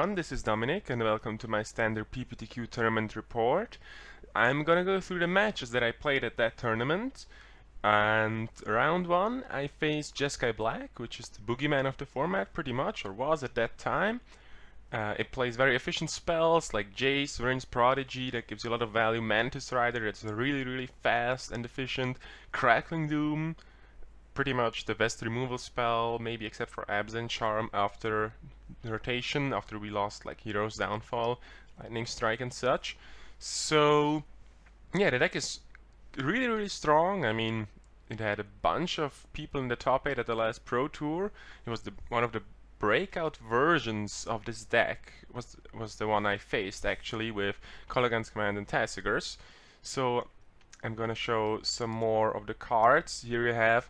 everyone, this is Dominik and welcome to my standard PPTQ tournament report. I'm gonna go through the matches that I played at that tournament. And round 1 I faced Jeskai Black, which is the boogeyman of the format pretty much, or was at that time. It plays very efficient spells like Jace, Rin's Prodigy, that gives you a lot of value, Mantis Rider, that's really fast and efficient, Crackling Doom, pretty much the best removal spell, maybe except for Abzan Charm after the rotation, after we lost like Hero's Downfall, Lightning Strike and such. So yeah, the deck is really strong. I mean, it had a bunch of people in the top 8 at the last Pro Tour. It was one of the breakout versions of this deck was the one I faced actually with Kolaghan's Command and Tassigars. So I'm gonna show some more of the cards. Here you have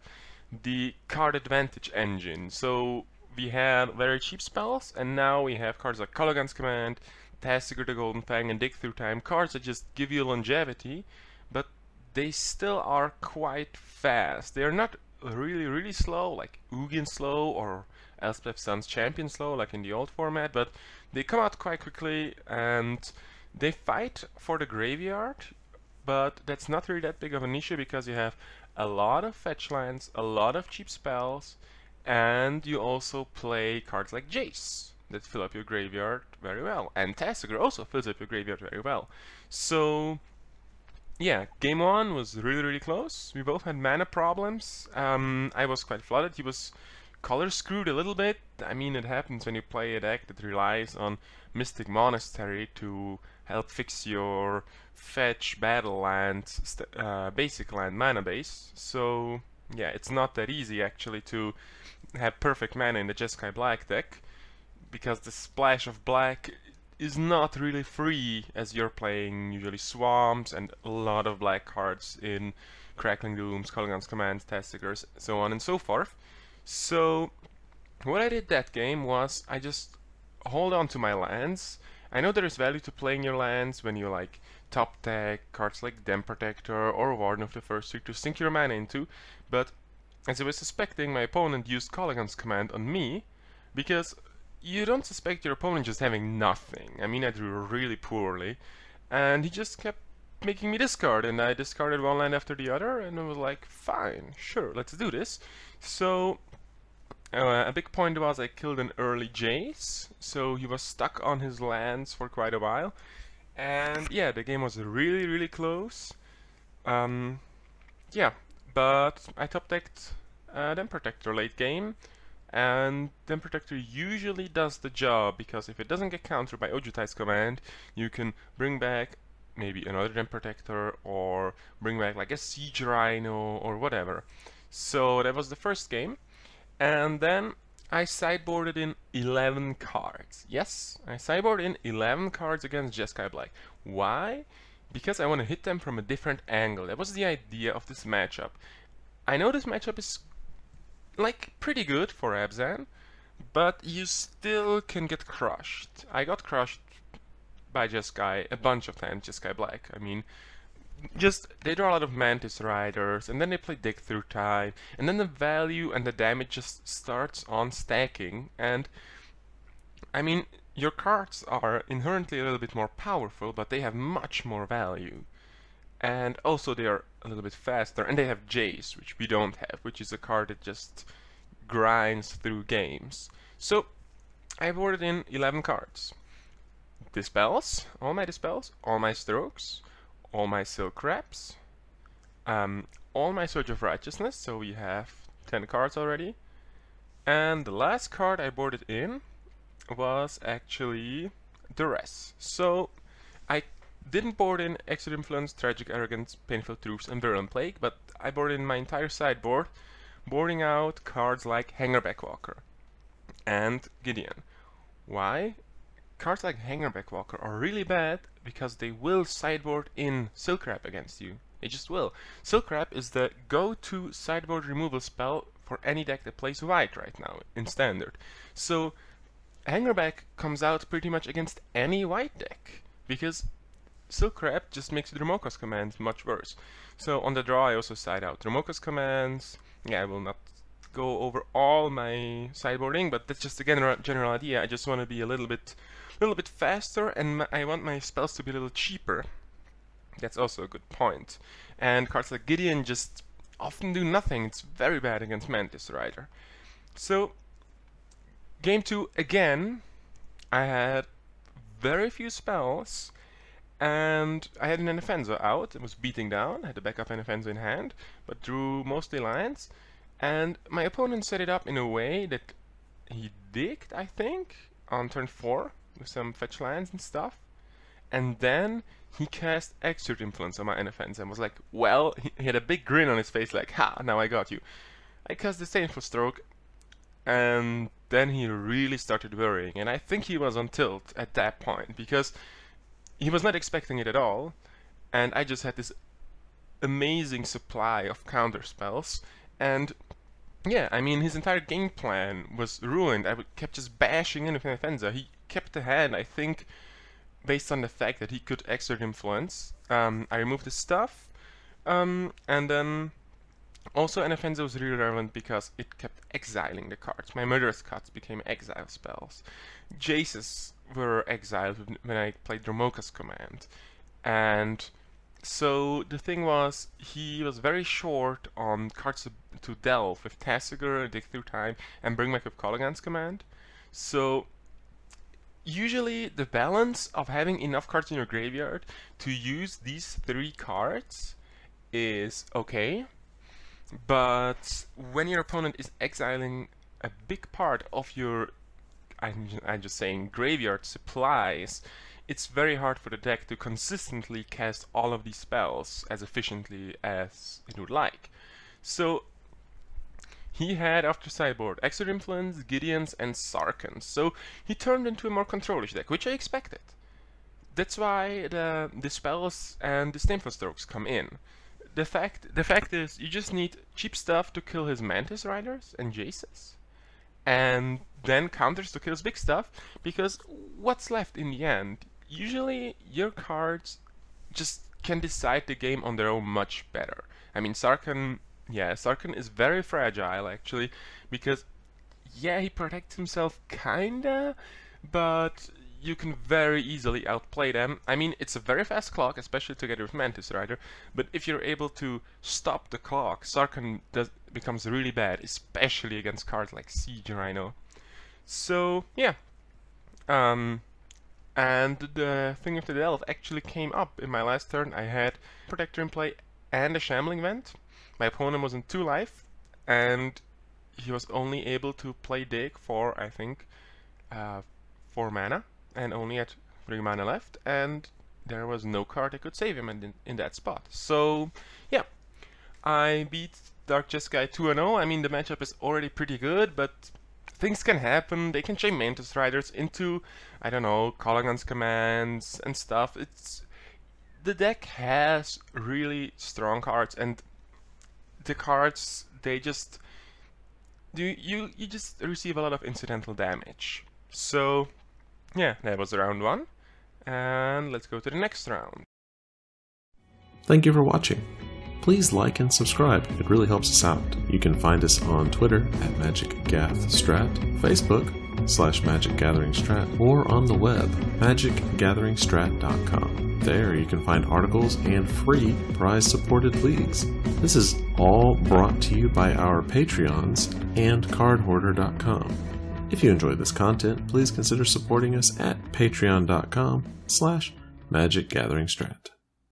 the card advantage engine. So we had very cheap spells, and now we have cards like Kolaghan's Command, Tassigar the Golden Fang, and Dig Through Time, cards that just give you longevity, but they still are quite fast. They are not really slow, like Ugin slow or Elspeth Sun's Champion slow, like in the old format, but they come out quite quickly, and they fight for the graveyard, but that's not really that big of an issue because you have a lot of fetch lands, a lot of cheap spells, and you also play cards like Jace that fill up your graveyard very well, and Tassigar also fills up your graveyard very well. So yeah, game 1 was really close. We both had mana problems. I was quite flooded. He was color screwed a little bit. I mean, it happens when you play a deck that relies on Mystic Monastery to help fix your fetch, battle land, basic land mana base. So yeah, it's not that easy actually to have perfect mana in the Jeskai Black deck, because the splash of black is not really free, as you're playing usually swamps and a lot of black cards in Crackling Dooms, Kolaghan's Commands, Tassigars, so on and so forth. So what I did that game was I just hold on to my lands. I know there is value to playing your lands when you like top deck cards like Dem Protector or Warden of the First Street to sink your mana into, but as I was suspecting, my opponent used Kolaghan's Command on me, because you don't suspect your opponent just having nothing. I mean, I drew really poorly, and he just kept making me discard, and I discarded one land after the other, and I was like, fine, sure, let's do this. So a big point was I killed an early Jace, so he was stuck on his lands for quite a while. And yeah, the game was really close. Yeah, but I top decked Dem Protector late game, and Dem Protector usually does the job, because if it doesn't get countered by Ojutai's command, you can bring back maybe another Dem Protector, or bring back like a Siege Rhino or whatever. So that was the first game, and then I sideboarded in 11 cards. Yes, I sideboarded in 11 cards against Jeskai Black. Why? Because I want to hit them from a different angle. That was the idea of this matchup. I know this matchup is like pretty good for Abzan, but you still can get crushed. I got crushed by Jeskai a bunch of times, Jeskai Black. I mean, just they draw a lot of Mantis Riders, and then they play Dig Through Time, and then the value and the damage just starts on stacking. And I mean, your cards are inherently a little bit more powerful, but they have much more value. And also they are a little bit faster, and they have Jace, which we don't have, which is a card that just grinds through games. So I boarded in 11 cards. Dispels, all my Strokes, all my Silk Wraps, all my Surge of Righteousness, so we have 10 cards already. And the last card I boarded in was actually Duress. So I didn't board in Exit Influence, Tragic Arrogance, Painful Truths, and Virulent Plague, but I boarded in my entire sideboard, boarding out cards like Hangerback Walker and Gideon. Why? Cards like Hangerback Walker are really bad because they will sideboard in Silk Wrap against you. They just will. Silk Wrap is the go-to sideboard removal spell for any deck that plays white right now in Standard. So Hangerback comes out pretty much against any white deck, because Silk Wrap just makes Dromoka's commands much worse. So on the draw I also side out Dromoka's commands. Yeah, I will not go over all my sideboarding, but that's just a general idea. I just want to be a little bit faster, and I want my spells to be a little cheaper. That's also a good point. And cards like Gideon just often do nothing. It's very bad against Mantis Rider. So, game 2 again, I had very few spells, and I had an Anafenza out. It was beating down. I had a backup Anafenza in hand, but drew mostly lands. And my opponent set it up in a way that he digged, I think, on turn 4 with some fetch lands and stuff. And then he cast Exert Influence on my Anafenza and was like, well, he had a big grin on his face like, ha, now I got you. I cast Disdainful Stroke, and then he really started worrying. And I think he was on tilt at that point, because he was not expecting it at all. And I just had this amazing supply of counter spells. And yeah, I mean, his entire game plan was ruined. I kept just bashing in with Anafenza. He kept the hand, I think, based on the fact that he could exert influence. I removed his stuff, and then also Anafenza was really relevant because it kept exiling the cards. My Murderous Cuts became exile spells. Jaces were exiled when I played Dromoka's command. And so the thing was, he was very short on cards to delve with Tasigur, Dig Through Time, and Bring Back with Kolaghan's command. So usually the balance of having enough cards in your graveyard to use these 3 cards is okay, but when your opponent is exiling a big part of your, I'm just saying, graveyard supplies, it's very hard for the deck to consistently cast all of these spells as efficiently as it would like. So he had, after sideboard, Exert Influence, Gideons, and Sarkans. So he turned into a more controlish deck, which I expected. That's why the spells and Disdainful Strokes come in. The fact is, you just need cheap stuff to kill his Mantis Riders and Jaces, and then counters to kill his big stuff, because what's left in the end? Usually your cards just can decide the game on their own much better. I mean, Sarkhan is very fragile actually, because yeah, he protects himself kinda, but you can very easily outplay them. I mean, it's a very fast clock, especially together with Mantis Rider, but if you're able to stop the clock, Sarkhan becomes really bad, especially against cards like Siege Rhino. So yeah, and the thing with the Delve actually came up in my last turn. I had Protector in play and a Shambling Vent. My opponent was in 2 life, and he was only able to play Dig for, I think, 4 mana, and only had 3 mana left, and there was no card that could save him in that spot. So yeah, I beat Dark Jeskai 2-0. I mean, the matchup is already pretty good, but things can happen. They can chain Mantis Riders into, I don't know, Kolaghan's commands and stuff. The deck has really strong cards, and the cards, they just you just receive a lot of incidental damage. So yeah, that was round 1, and let's go to the next round. Thank you for watching. Please like and subscribe, it really helps us out. You can find us on Twitter at MagicGathStrat, Facebook /MagicGatheringStrat, or on the web, magicgatheringstrat.com. There you can find articles and free prize-supported leagues. This is all brought to you by our Patreons and cardhoarder.com. If you enjoyed this content, please consider supporting us at patreon.com/MagicGatheringStrat.